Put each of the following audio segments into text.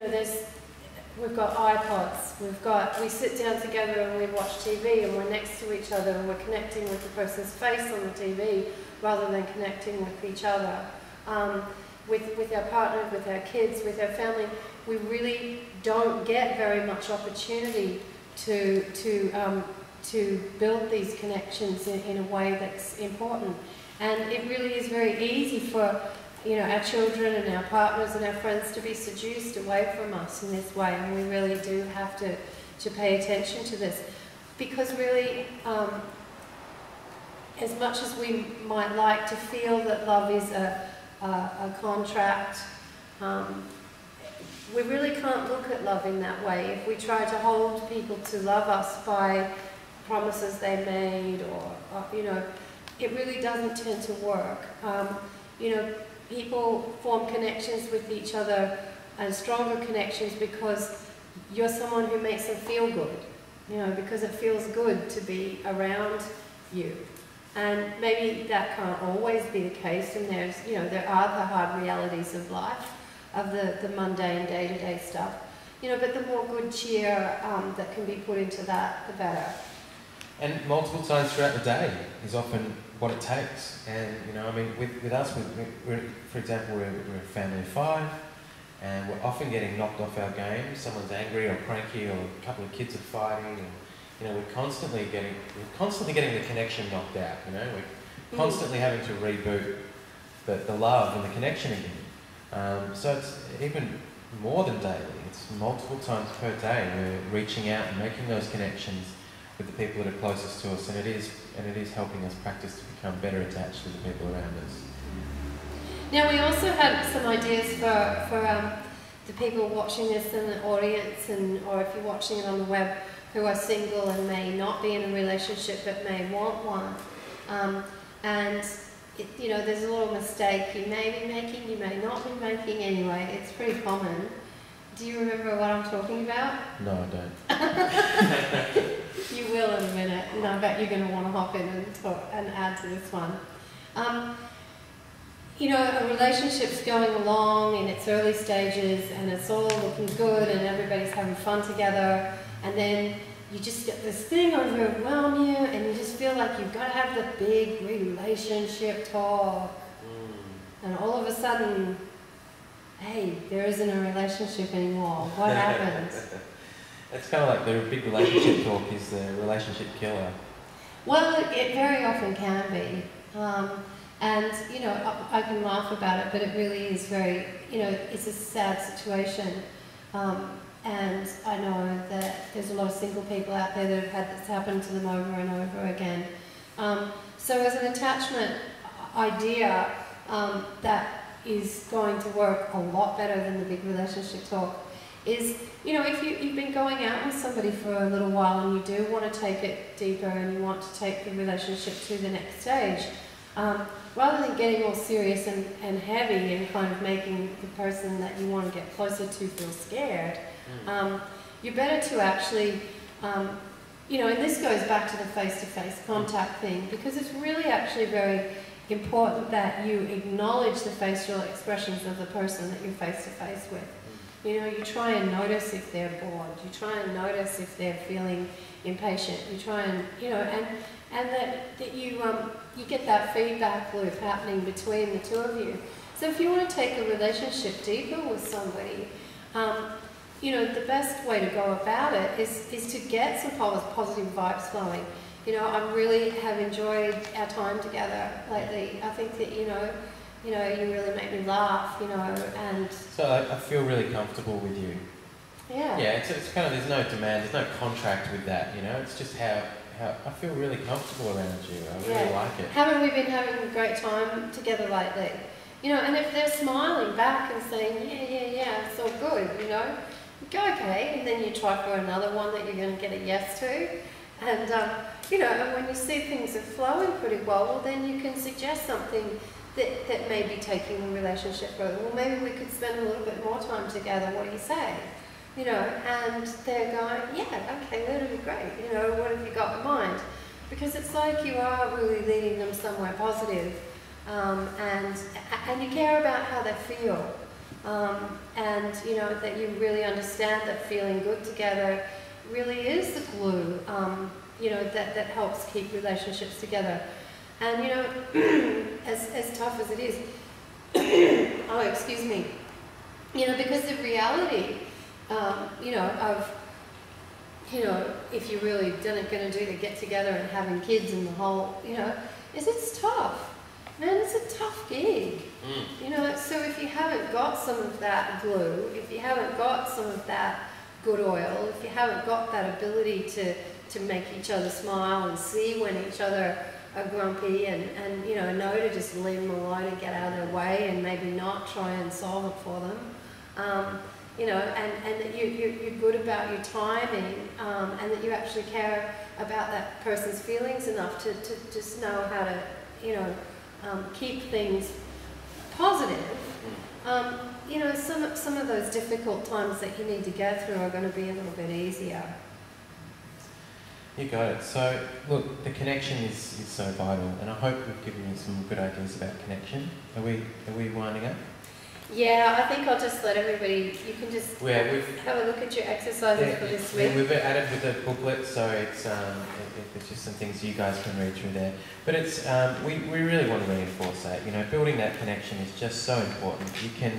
We've got iPods, we sit down together and we watch TV and we're next to each other and we're connecting with the person's face on the TV rather than connecting with each other. With our partner, with our kids, with our family, we really don't get very much opportunity to build these connections in a way that's important. And it really is very easy for our children and our partners and our friends to be seduced away from us in this way, and we really do have to pay attention to this. Because really, as much as we might like to feel that love is a contract, we really can't look at love in that way. If we try to hold people to love us by promises they made, or it really doesn't tend to work. People form connections with each other and stronger connections because you're someone who makes them feel good, because it feels good to be around you. And maybe that can't always be the case, and there are the hard realities of life, of the mundane day-to-day stuff, but the more good cheer that can be put into that, the better. And multiple times throughout the day is often what it takes. And, with us, for example, we're a family of 5, and we're often getting knocked off our game. Someone's angry or cranky, or a couple of kids are fighting, and, we're constantly getting the connection knocked out, We're constantly having to reboot the love and the connection again. So it's even more than daily. It's multiple times per day we're reaching out and making those connections with the people that are closest to us, and it is helping us practice to become better attached to the people around us. Now, we also had some ideas for the people watching this in the audience, or if you're watching it on the web, who are single and may not be in a relationship but may want one. There's a little mistake you may be making, you may not be making anyway. It's pretty common. Do you remember what I'm talking about? No, I don't. You will in a minute, and I bet you're going to want to hop in and talk and add to this one. A relationship's going along in its early stages, and it's all looking good, and everybody's having fun together, and then you just get this thing overwhelm you, and you just feel like you've got to have the big relationship talk. And all of a sudden, hey, there isn't a relationship anymore. What happens? It's kind of like the big relationship talk is the relationship killer. Well, it very often can be. I can laugh about it, but it really is very, it's a sad situation. And I know that there's a lot of single people out there that have had this happen to them over and over again. So as an attachment idea that is going to work a lot better than the big relationship talk is, if you've been going out with somebody for a little while and you do want to take it deeper and you want to take the relationship to the next stage, rather than getting all serious and heavy and kind of making the person that you want to get closer to feel scared, you're better to actually, and this goes back to the face-to-face contact thing, because it's really actually very important that you acknowledge the facial expressions of the person that you're face-to-face with. You try and notice if they're bored. You try and notice if they're feeling impatient. You try and, and that you get that feedback loop happening between the two of you. So if you want to take a relationship deeper with somebody, the best way to go about it is to get some positive vibes flowing. I really have enjoyed our time together lately. I think that, you really make me laugh, and... So I feel really comfortable with you. Yeah. Yeah, it's kind of, there's no demand, there's no contract with that, it's just how I feel really comfortable around you. I really like it. Haven't we been having a great time together lately? And if they're smiling back and saying, yeah, it's all good, you go, okay, and then you try for another one that you're going to get a yes to. And, and when you see things are flowing pretty well then you can suggest something that may be taking the relationship further. Well, maybe we could spend a little bit more time together, what do you say? And they're going, yeah, okay, that'd be great. What have you got in mind? Because it's like you are really leading them somewhere positive, and you care about how they feel. and you know that you really understand that feeling good together really is the glue, you know, that helps keep relationships together. And you know, as tough as it is, oh, excuse me, you know, because the reality, you know, of, you know, if you really going to do the get together and having kids and the whole, you know, is it's tough. Man, it's a tough gig. You know, so if you haven't got some of that glue, if you haven't got some of that good oil, if you haven't got that ability to make each other smile and see when each other are grumpy and you know to just leave them alone and get out of their way and maybe not try and solve it for them, you know, and that you're good about your timing, and that you actually care about that person's feelings enough to just know how to, you know, keep things positive. You know, some of those difficult times that you need to go through are going to be a little bit easier. You got it. So, look, the connection is so vital, and I hope we've given you some good ideas about connection. Are we winding up? Yeah, I think I'll just let everybody, you can just we've have a look at your exercises for this week. We've added with the booklet, so it's just some things you guys can read through there. But it's we really want to reinforce that. You know, building that connection is just so important. You can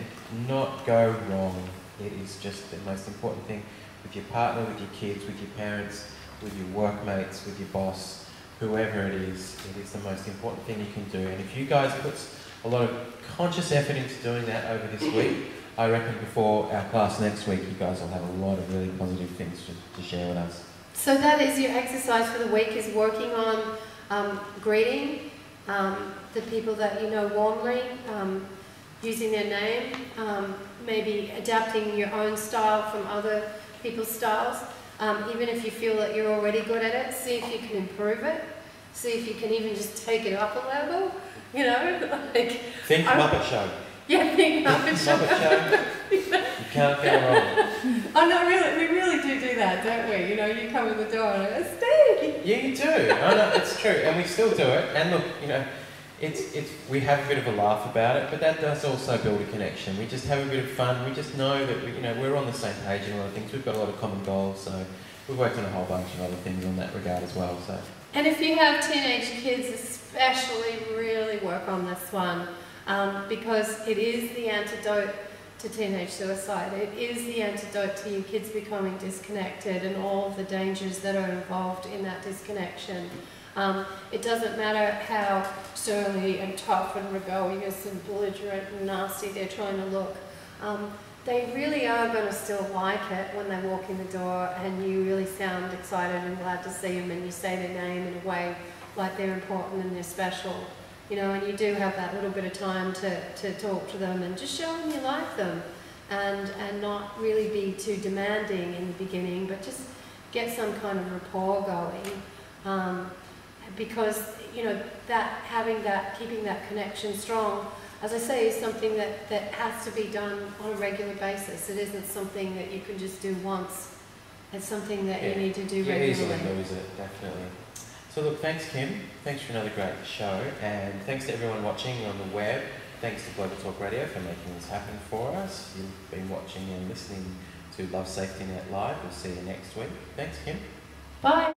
not go wrong. It is just the most important thing with your partner, with your kids, with your parents, with your workmates, with your boss, whoever it is the most important thing you can do. And if you guys put a lot of conscious effort into doing that over this week, I reckon before our class next week, you guys will have a lot of really positive things to share with us. So that is your exercise for the week, is working on greeting the people that you know warmly, using their name, maybe adapting your own style from other people's styles. Even if you feel that you're already good at it, see if you can improve it. See if you can even just take it up a level. You know, like... Think Muppet Show. Yeah, think Muppet Show. Muppet Show. You can't go wrong. Oh no, really, we really do that, don't we? You know, you come in the door and I go, Steve! Yeah, you do. Oh no, it's true, and we still do it. And look, you know, we have a bit of a laugh about it, but that does also build a connection. We just have a bit of fun. We just know that we're on the same page in a lot of things. We've got a lot of common goals, so we've worked on a whole bunch of other things in that regard as well. So. And if you have teenage kids, especially, really work on this one, because it is the antidote to teenage suicide. It is the antidote to your kids becoming disconnected and all the dangers that are involved in that disconnection. It doesn't matter how surly and tough and rebellious and belligerent and nasty they're trying to look. They really are going to still like it when they walk in the door and you really sound excited and glad to see them and you say their name in a way like they're important and they're special. You know, and you do have that little bit of time to talk to them and just show them you like them and not really be too demanding in the beginning, but just get some kind of rapport going. Because, you know, keeping that connection strong, as I say, is something that has to be done on a regular basis. It isn't something that you can just do once. It's something that you need to do regularly. Easily lose it, definitely. So look, thanks Kim. Thanks for another great show, and thanks to everyone watching on the web. Thanks to Global Talk Radio for making this happen for us. You've been watching and listening to Love Safety Net Live. We'll see you next week. Thanks Kim. Bye.